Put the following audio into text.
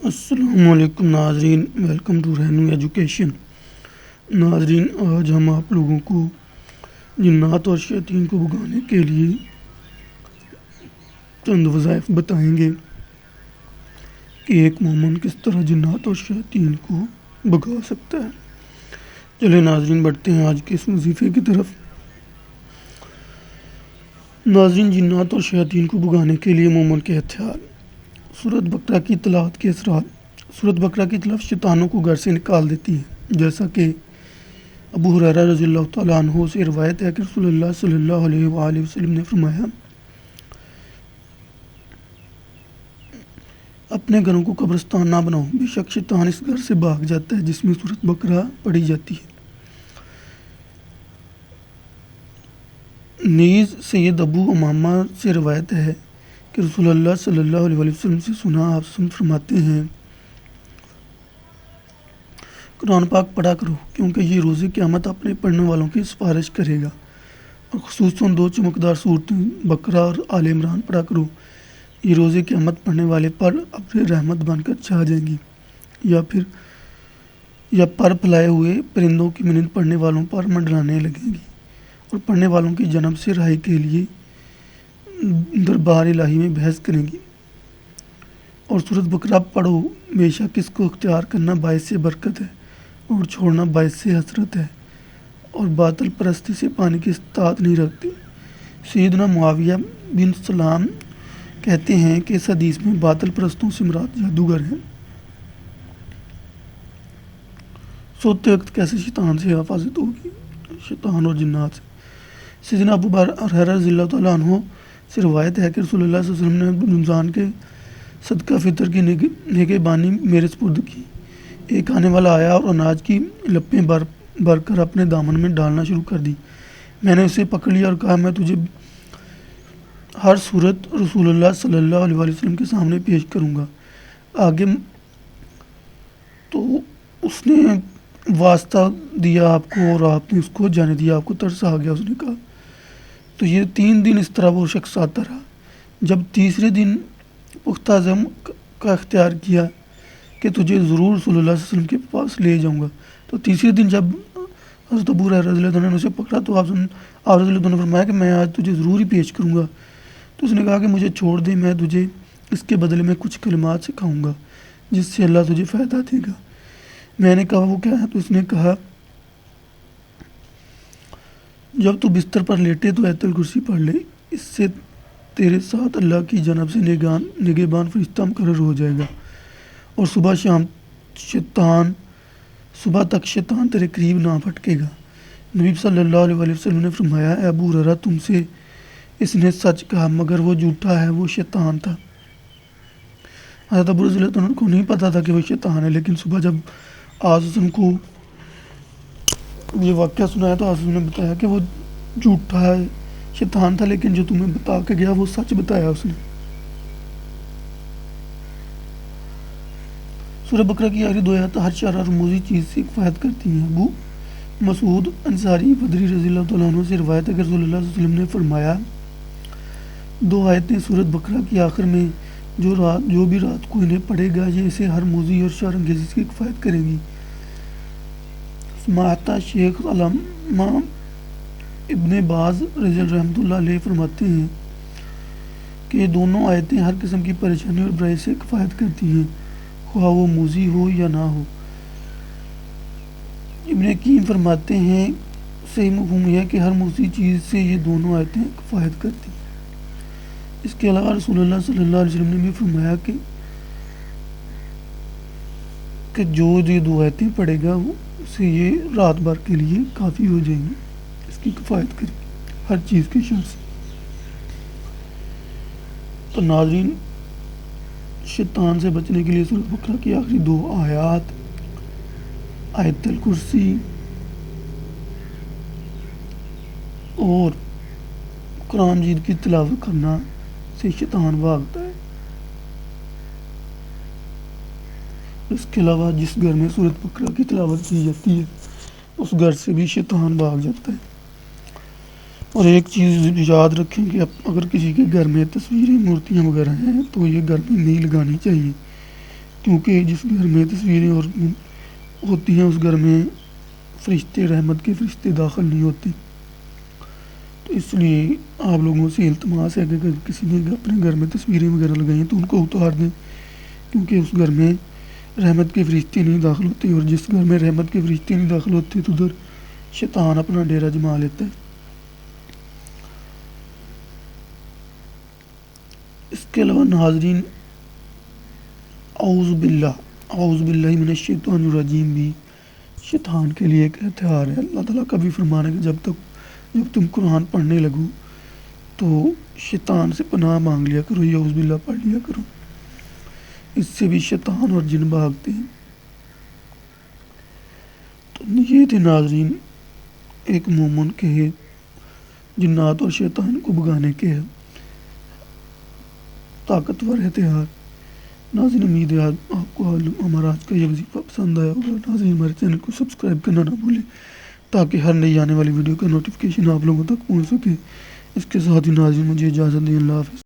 السلام علیکم ناظرین، ویلکم ٹو رہنو ایجوکیشن۔ ناظرین، آج ہم آپ لوگوں کو جنات اور شیاطین کو بھگانے کے لیے چند وظائف بتائیں گے کہ ایک مومن کس طرح جنات اور شیاطین کو بھگا سکتا ہے۔ چلے ناظرین، بڑھتے ہیں آج کے اس وظیفے کی طرف۔ ناظرین، جنات اور شیاطین کو بھگانے کے لیے مومن کے ہتھیار۔ سورۃ بقرہ کی تلاوت کے اثرات۔ سورۃ بقرہ کی تلاوت شیطانوں کو گھر سے نکال دیتی ہے، جیسا کہ ابو ہریرہ رضی اللہ تعالیٰ عنہ سے روایت ہے کہ رسول اللہ صلی اللہ علیہ وآلہ وسلم نے فرمایا، اپنے گھروں کو قبرستان نہ بناؤ، بے شک شیطان اس گھر سے بھاگ جاتا ہے جس میں سورۃ بقرہ پڑھی جاتی ہے۔ نیز سید ابو امامہ سے روایت ہے کہ رسول اللہ صلی اللہ علیہ وسلم سے سنا، آپ فرماتے ہیں، قرآن پاک پڑھا کرو، کیونکہ یہ روز قیامت اپنے پڑھنے والوں کی سفارش کرے گا، اور خصوصاً 2 چمکدار صورتیں بقرہ اور آل عمران پڑھا کرو، یہ روز قیامت پڑھنے والے پر اپنے رحمت بن کر چھا جائیں گی، یا پر پھیلائے ہوئے پرندوں کی مانند پڑھنے والوں پر منڈلانے لگیں گی، اور پڑھنے والوں کی جنم سے رہائی کے لیے دربار الہی میں بحث کریں گی۔ اور سورۃ بقرہ پڑھو، بے شک اس کو اختیار کرنا باعث برکت ہے اور چھوڑنا باعث حسرت ہے، اور باطل پرستی سے پانے کی استطاعت نہیں رکھتی۔ سیدنا معاویہ بن سلام کہتے ہیں کہ اس حدیث میں باطل پرستوں سے مراد جادوگر ہیں۔ سوتے وقت کیسے شیطان سے حفاظت ہوگی، شیطان اور جنات سے۔ سیدنا ابو ہریرہ رضی اللہ تعالیٰ عنہ سے روایت ہے کہ رسول اللہ صلی اللہ علیہ وسلم نے رمضان کے صدقہ فطر کی نگہبانی میرے سپرد کی۔ ایک آنے والا آیا اور اناج کی لپیں بھر کر اپنے دامن میں ڈالنا شروع کر دی۔ میں نے اسے پکڑ لیا اور کہا، میں تجھے ہر صورت رسول اللہ صلی اللہ علیہ وسلم کے سامنے پیش کروں گا۔ آگے تو اس نے واسطہ دیا آپ کو اور آپ نے اس کو جانے دیا، آپ کو ترس آ گیا۔ اس نے کہا، تو یہ 3 دن اس طرح وہ شخص آتا رہا۔ جب تیسرے دن پختہ عزم کا اختیار کیا کہ تجھے ضرور رسول اللہ صلی اللہ علیہ وسلم کے پاس لے جاؤں گا، تو تیسرے دن جب حضرت ابو ہریرہ رضی اللہ عنہ نے اسے پکڑا تو آپ رضی اللہ عنہ نے فرمایا کہ میں آج تجھے ضرور ہی پیش کروں گا۔ تو اس نے کہا کہ مجھے چھوڑ دے، میں تجھے اس کے بدلے میں کچھ کلمات سکھاؤں گا جس سے اللہ تجھے فائدہ دے گا۔ میں نے کہا، وہ کیا ہے؟ تو اس نے کہا، جب تو بستر پر لیٹے تو آیت الکرسی پڑھ لے، اس سے تیرے ساتھ اللہ کی جانب سے نگہبان فرشتہ مقرر ہو جائے گا، اور صبح تک شیطان تیرے قریب نہ پھٹکے گا۔ نبی صلی اللہ علیہ وسلم نے فرمایا، اے ابو ہریرہ، تم سے اس نے سچ کہا، مگر وہ جھوٹا ہے، وہ شیطان تھا۔ حضرت ابو رضی اللہ عنہ کو نہیں پتا تھا کہ وہ شیطان ہے، لیکن صبح جب آسم کو یہ واقعہ سنایا تو آسم نے بتایا کہ وہ جھوٹا ہے، شیطان تھا، لیکن جو تمہیں بتا کے گیا وہ سچ بتایا اس نے۔ سورہ بقرہ کی آخری 2 آیات ہر شرح رموزی چیز سے کفایت کرتی ہیں۔ ابو مسعود انصاری بدری رضی اللہ تعالیٰ عنہ سے روایت ہے کہ رسول اللہ صلی اللہ علیہ وسلم نے فرمایا، 2 آیتیں سورۃ بقرہ کی آخر میں جو بھی رات کو انہیں پڑھے گا، یہ اسے ہر موذی اور شر انگیزی کی کفایت کریں گی۔ سماحتہ شیخ علامہ ابن باز رضی اللہ رحمۃ اللہ علیہ فرماتے ہیں کہ یہ دونوں آیتیں ہر قسم کی پریشانی اور برائی سے کفایت کرتی ہیں، خواہ وہ موذی ہو یا نہ ہو۔ ابن حکیم فرماتے ہیں، صحیح مفہوم یہ ہے کہ ہر موذی چیز سے یہ دونوں آیتیں کفایت کرتی ہیں۔ اس کے علاوہ رسول اللہ صلی اللہ علیہ وسلم نے بھی فرمایا کہ جو یہ 2 آیتیں پڑھے گا اسے یہ رات بھر کے لیے کافی ہو جائیں گی، اس کی کفایت کریں گی ہر چیز کے شر سے۔ تو ناظرین، شیطان سے بچنے کے لیے سورۃ بقرہ کی آخری 2 آیات، آیت الکرسی اور قرآن مجید کی تلاوت کرنا سے شیطان بھاگتا ہے۔ اس کے علاوہ جس گھر میں سورۃ بقرہ کی تلاوت کی جاتی ہے اس گھر سے بھی شیطان بھاگ جاتا ہے۔ اور ایک چیز یاد رکھیں کہ اگر کسی کے گھر میں تصویریں، مورتیاں وغیرہ ہیں تو یہ گھر میں نہیں لگانی چاہیے، کیونکہ جس گھر میں تصویریں اور ہوتی ہیں اس گھر میں فرشتے، رحمت کے فرشتے داخل نہیں ہوتے. تو اس لیے آپ لوگوں سے التماس ہے کہ اگر کسی نے اپنے گھر میں تصویریں وغیرہ لگائی ہیں تو ان کو اتار دیں، کیونکہ اس گھر میں رحمت کے فرشتے نہیں داخل ہوتے، اور جس گھر میں رحمت کے فرشتے نہیں داخل ہوتے تو ادھر شیطان اپنا ڈیرا جما لیتا ہے. اس کے علاوہ ناظرین، اعوذ باللہ من الشیطان الرجیم بھی شیطان کے لیے ایک ہتھیار ہے. اللہ تعالیٰ کا بھی فرمان ہے کہ جب تم قرآن پڑھنے لگو تو شیطان سے پناہ مانگ لیا کرو، یا اعوذ باللہ پڑھ لیا کرو، اس سے بھی شیطان اور جن بھاگتے ہیں. تو یہ تھے ناظرین ایک مومن کے جنات اور شیطان کو بھگانے کے طاقتور ہتھیار. ناظرین امید ہے آپ کو ہمارا آج کا یہ وظیفہ پسند آیا ہوگا. ناظرین ہمارے چینل کو سبسکرائب کرنا نہ بھولیں تاکہ ہر نئی آنے والی ویڈیو کا نوٹیفیکیشن آپ لوگوں تک پہنچ سکے. اس کے ساتھ ہی ناظرین مجھے اجازت دیں. اللہ حافظ.